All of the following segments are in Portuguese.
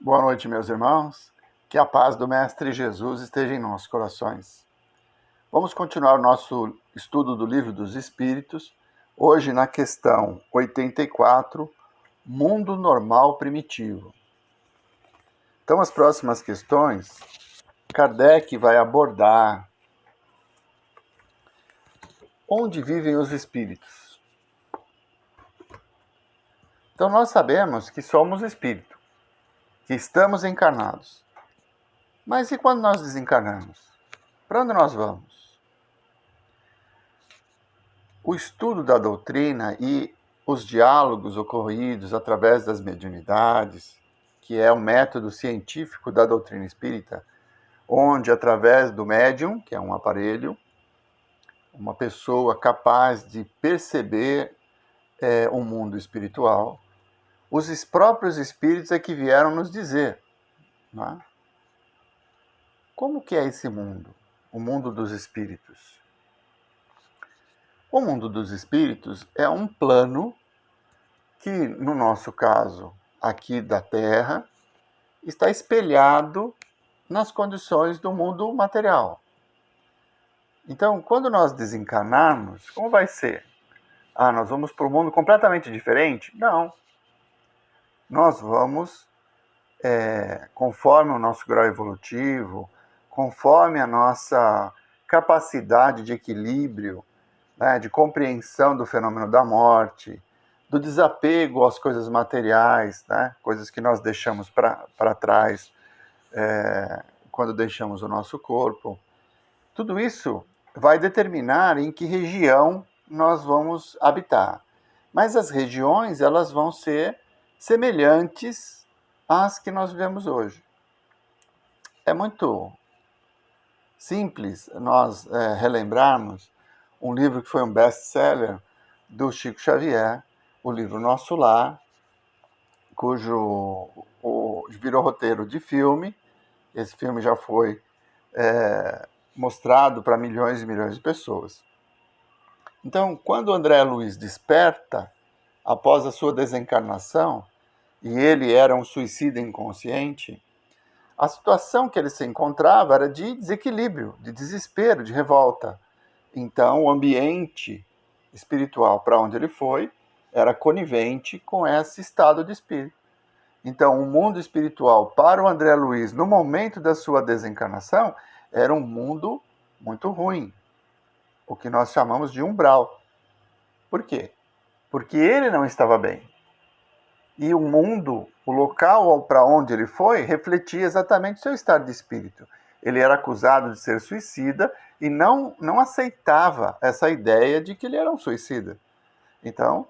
Boa noite, meus irmãos. Que a paz do Mestre Jesus esteja em nossos corações. Vamos continuar o nosso estudo do Livro dos Espíritos, hoje na questão 84, Mundo Normal Primitivo. Então, as próximas questões, Kardec vai abordar onde vivem os espíritos. Então, nós sabemos que somos espírito, que estamos encarnados. Mas e quando nós desencarnamos? Para onde nós vamos? O estudo da doutrina e os diálogos ocorridos através das mediunidades, que é um método científico da doutrina espírita, onde através do médium, que é um aparelho, uma pessoa capaz de perceber o mundo espiritual, os próprios espíritos é que vieram nos dizer, não é? Como que é esse mundo? O mundo dos espíritos. O mundo dos espíritos é um plano que, no nosso caso, aqui da Terra, está espelhado nas condições do mundo material. Então, quando nós desencarnarmos, como vai ser? Nós vamos para um mundo completamente diferente? Não. Nós vamos, conforme o nosso grau evolutivo, conforme a nossa capacidade de equilíbrio, né, de compreensão do fenômeno da morte, do desapego às coisas materiais, né, coisas que nós deixamos para trás quando deixamos o nosso corpo. Tudo isso vai determinar em que região nós vamos habitar. Mas as regiões, elas vão ser semelhantes às que nós vivemos hoje. É muito simples nós relembrarmos um livro que foi um best-seller do Chico Xavier, o livro Nosso Lar, cujo virou roteiro de filme. Esse filme já foi mostrado para milhões e milhões de pessoas. Então, quando André Luiz desperta, após a sua desencarnação, e ele era um suicida inconsciente, a situação que ele se encontrava era de desequilíbrio, de desespero, de revolta. Então, o ambiente espiritual para onde ele foi era conivente com esse estado de espírito. Então, o mundo espiritual para o André Luiz, no momento da sua desencarnação, era um mundo muito ruim, o que nós chamamos de umbral. Por quê? Porque ele não estava bem. E o mundo, o local para onde ele foi, refletia exatamente o seu estado de espírito. Ele era acusado de ser suicida e não aceitava essa ideia de que ele era um suicida. Então,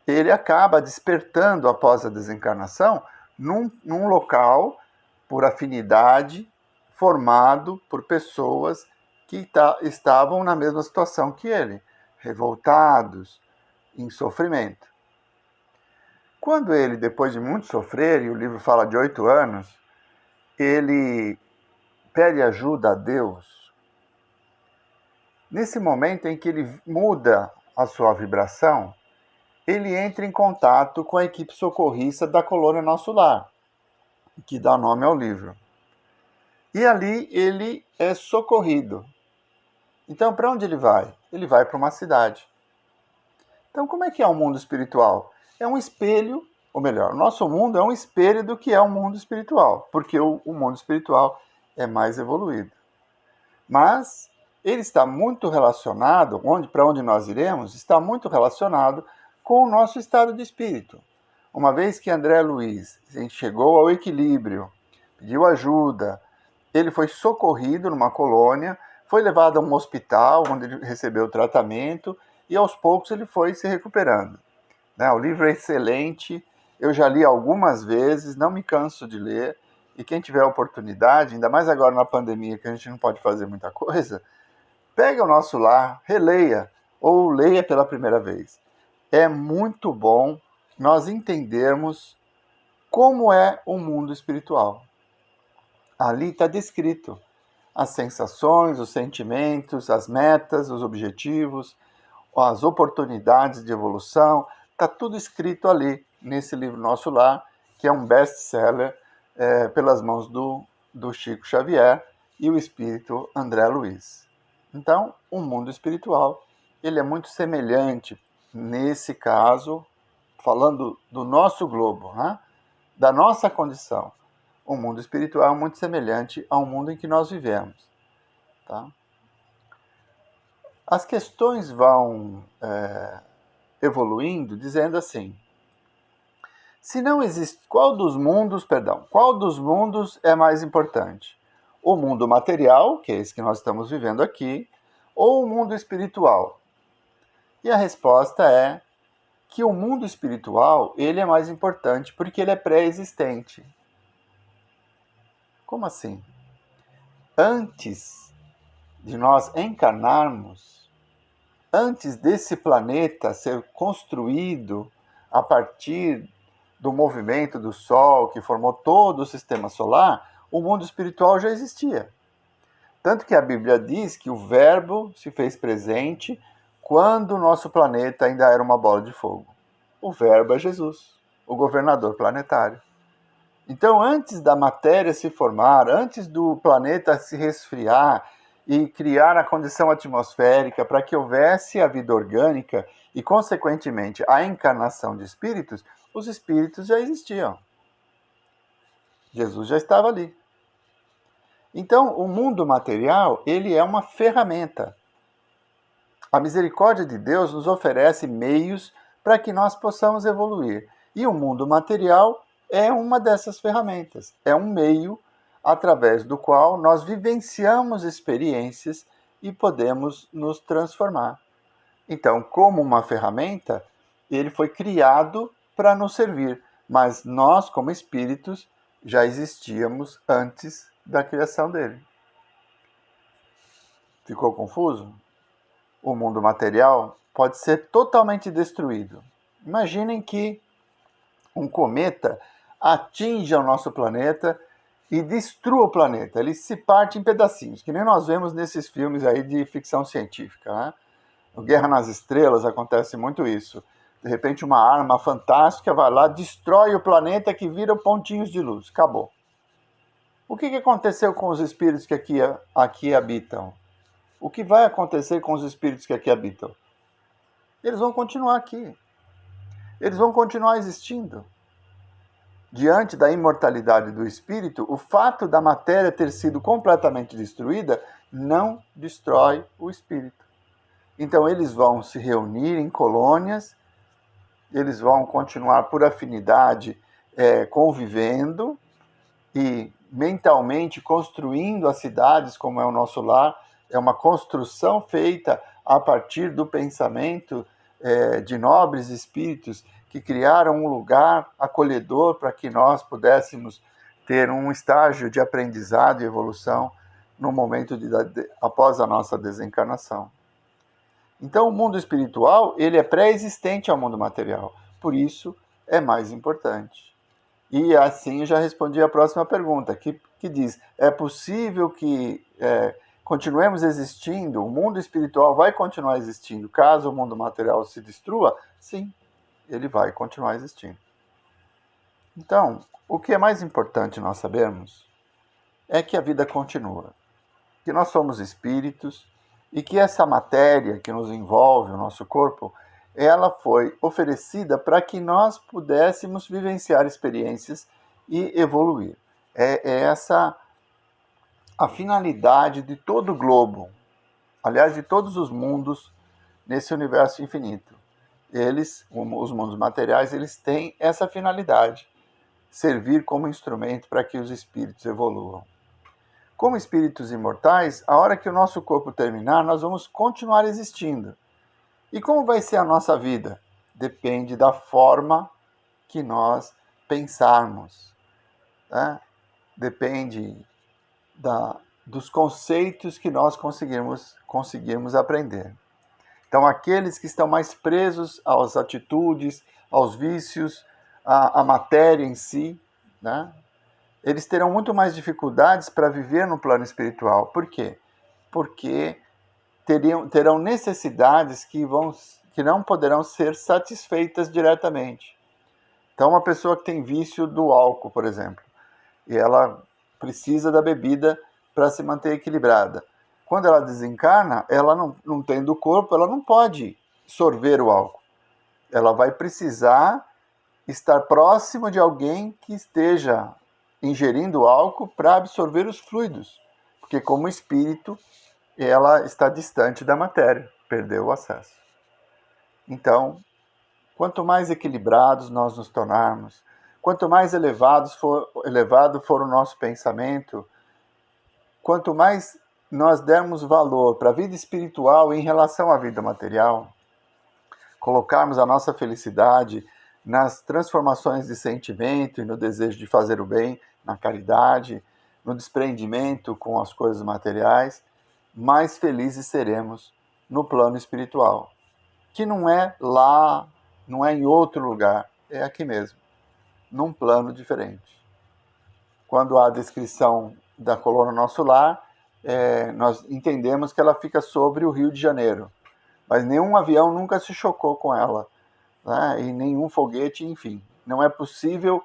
ele acaba despertando após a desencarnação num local, por afinidade, formado por pessoas que estavam na mesma situação que ele, revoltados, em sofrimento. Quando ele, depois de muito sofrer, e o livro fala de 8 anos, ele pede ajuda a Deus. Nesse momento em que ele muda a sua vibração, ele entra em contato com a equipe socorrista da colônia Nosso Lar, que dá nome ao livro. E ali ele é socorrido. Então, para onde ele vai? Ele vai para uma cidade. Então, como é que é o mundo espiritual? É um espelho, ou melhor, o nosso mundo é um espelho do que é o mundo espiritual, porque o mundo espiritual é mais evoluído. Mas ele está muito relacionado, para onde nós iremos, está muito relacionado com o nosso estado de espírito. Uma vez que André Luiz chegou ao equilíbrio, pediu ajuda, ele foi socorrido numa colônia, foi levado a um hospital onde ele recebeu tratamento e aos poucos ele foi se recuperando. O livro é excelente, eu já li algumas vezes, não me canso de ler, e quem tiver oportunidade, ainda mais agora na pandemia que a gente não pode fazer muita coisa, pega o Nosso Lar, releia ou leia pela primeira vez. É muito bom nós entendermos como é o mundo espiritual. Ali está descrito as sensações, os sentimentos, as metas, os objetivos, as oportunidades de evolução. Está tudo escrito ali nesse livro Nosso Lar, que é um best-seller pelas mãos do Chico Xavier e o espírito André Luiz. Então, o mundo espiritual ele é muito semelhante, nesse caso, falando do nosso globo, né? Da nossa condição. O mundo espiritual é muito semelhante ao mundo em que nós vivemos. Tá? As questões vão evoluindo dizendo assim: se não existe, qual dos mundos é mais importante? O mundo material, que é esse que nós estamos vivendo aqui, ou o mundo espiritual? E a resposta é que o mundo espiritual ele é mais importante porque ele é pré-existente. Como assim? Antes de nós encarnarmos, antes desse planeta ser construído a partir do movimento do Sol, que formou todo o sistema solar, o mundo espiritual já existia. Tanto que a Bíblia diz que o Verbo se fez presente quando o nosso planeta ainda era uma bola de fogo. O Verbo é Jesus, o governador planetário. Então, antes da matéria se formar, antes do planeta se resfriar e criar a condição atmosférica para que houvesse a vida orgânica e, consequentemente, a encarnação de espíritos, os espíritos já existiam. Jesus já estava ali. Então, o mundo material, ele é uma ferramenta. A misericórdia de Deus nos oferece meios para que nós possamos evoluir. E o mundo material é uma dessas ferramentas. É um meio através do qual nós vivenciamos experiências e podemos nos transformar. Então, como uma ferramenta, ele foi criado para nos servir, mas nós, como espíritos, já existíamos antes da criação dele. Ficou confuso? O mundo material pode ser totalmente destruído. Imaginem que um cometa atinja o nosso planeta e destrua o planeta. Ele se parte em pedacinhos, que nem nós vemos nesses filmes aí de ficção científica, né? No Guerra nas Estrelas acontece muito isso. De repente uma arma fantástica vai lá, destrói o planeta que vira pontinhos de luz. Acabou. O que aconteceu com os espíritos que aqui habitam? O que vai acontecer com os espíritos que aqui habitam? Eles vão continuar aqui. Eles vão continuar existindo. Diante da imortalidade do espírito, o fato da matéria ter sido completamente destruída não destrói o espírito. Então eles vão se reunir em colônias, eles vão continuar por afinidade convivendo e mentalmente construindo as cidades como é o nosso lar. É uma construção feita a partir do pensamento de nobres espíritos que criaram um lugar acolhedor para que nós pudéssemos ter um estágio de aprendizado e evolução no momento após a nossa desencarnação. Então, o mundo espiritual ele é pré-existente ao mundo material, por isso é mais importante. E assim eu já respondi a próxima pergunta, que diz, é possível que continuemos existindo, o mundo espiritual vai continuar existindo, caso o mundo material se destrua? Sim, ele vai continuar existindo. Então, o que é mais importante nós sabermos é que a vida continua, que nós somos espíritos e que essa matéria que nos envolve, o nosso corpo, ela foi oferecida para que nós pudéssemos vivenciar experiências e evoluir. É essa a finalidade de todo o globo, aliás, de todos os mundos nesse universo infinito. Os mundos materiais, eles têm essa finalidade, servir como instrumento para que os espíritos evoluam. Como espíritos imortais, a hora que o nosso corpo terminar, nós vamos continuar existindo. E como vai ser a nossa vida? Depende da forma que nós pensarmos, né? Depende dos conceitos que nós conseguirmos aprender. Então, aqueles que estão mais presos às atitudes, aos vícios, à matéria em si, né? Eles terão muito mais dificuldades para viver no plano espiritual. Por quê? Porque terão necessidades que não poderão ser satisfeitas diretamente. Então, uma pessoa que tem vício do álcool, por exemplo, e ela precisa da bebida para se manter equilibrada. Quando ela desencarna, ela não tendo o corpo, ela não pode sorver o álcool. Ela vai precisar estar próximo de alguém que esteja ingerindo álcool para absorver os fluidos, porque como espírito ela está distante da matéria, perdeu o acesso. Então, quanto mais equilibrados nós nos tornarmos, quanto mais elevado for o nosso pensamento, quanto mais nós dermos valor para a vida espiritual em relação à vida material, colocarmos a nossa felicidade nas transformações de sentimento e no desejo de fazer o bem, na caridade, no desprendimento com as coisas materiais, mais felizes seremos no plano espiritual, que não é lá, não é em outro lugar, é aqui mesmo, num plano diferente. Quando há a descrição da colônia Nosso Lar, nós entendemos que ela fica sobre o Rio de Janeiro, mas nenhum avião nunca se chocou com ela, né? E nenhum foguete, enfim. Não é possível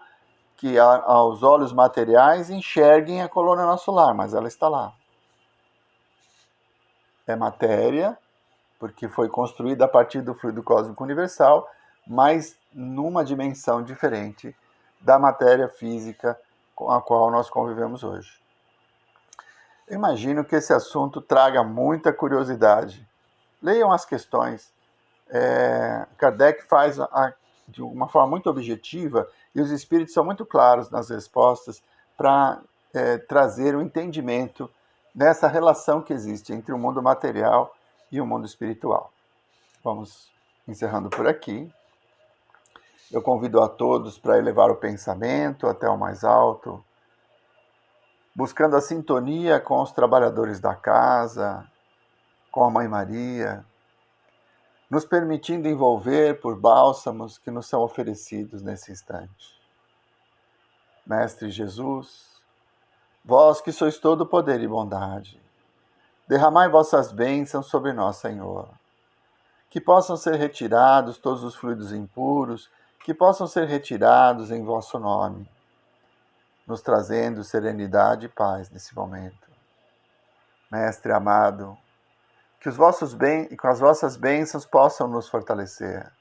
que aos olhos materiais enxerguem a colônia Nosso Lar, mas ela está lá. É matéria, porque foi construída a partir do fluido cósmico universal, mas numa dimensão diferente da matéria física com a qual nós convivemos hoje. Eu imagino que esse assunto traga muita curiosidade. Leiam as questões. Kardec faz de uma forma muito objetiva e os espíritos são muito claros nas respostas para trazer o entendimento dessa relação que existe entre o mundo material e o mundo espiritual. Vamos encerrando por aqui. Eu convido a todos para elevar o pensamento até o mais alto, buscando a sintonia com os trabalhadores da casa, com a Mãe Maria, nos permitindo envolver por bálsamos que nos são oferecidos nesse instante. Mestre Jesus, vós que sois todo poder e bondade, derramai vossas bênçãos sobre nós, Senhor. Que possam ser retirados todos os fluidos impuros, que possam ser retirados em vosso nome, nos trazendo serenidade e paz nesse momento. Mestre amado, que com as vossas bênçãos possam nos fortalecer.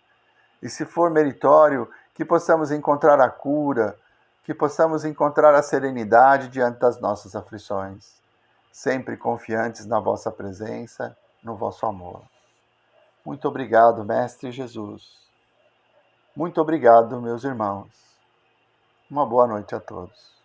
E se for meritório, que possamos encontrar a cura, que possamos encontrar a serenidade diante das nossas aflições, sempre confiantes na vossa presença, no vosso amor. Muito obrigado, Mestre Jesus. Muito obrigado, meus irmãos. Uma boa noite a todos.